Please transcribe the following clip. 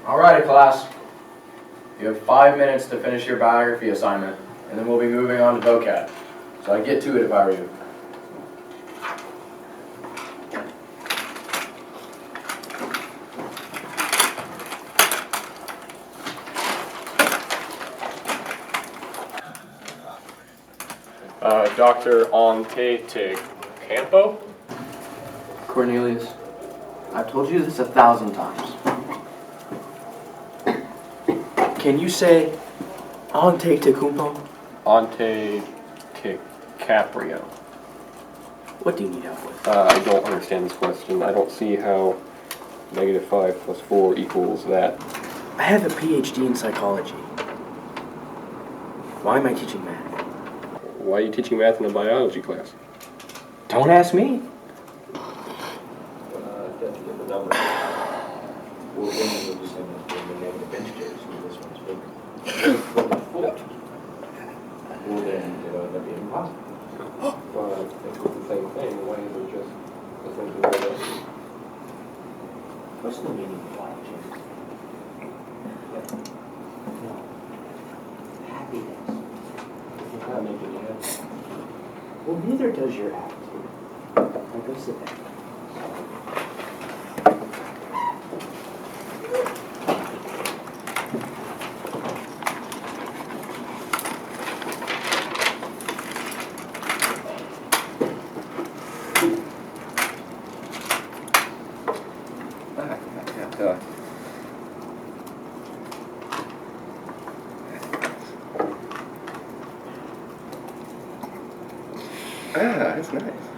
Alrighty, class. You have 5 minutes to finish your biography assignment, and then we'll be moving on to vocab. So I'd get to it if I were you. Dr. Antetekoumpo? Cornelius, I've told you this 1,000 times. Can you say Antetekoumpo? Antetekoumpo. What do you need help with? I don't understand this question. I don't see how -5 + 4 equals that. I have a PhD in psychology. Why am I teaching math? Why are you teaching math in a biology class? Don't ask me. What's the meaning of life, Jim? No. Happiness. Does not make you happy. Well, neither does your attitude. Now go sit down. That's nice.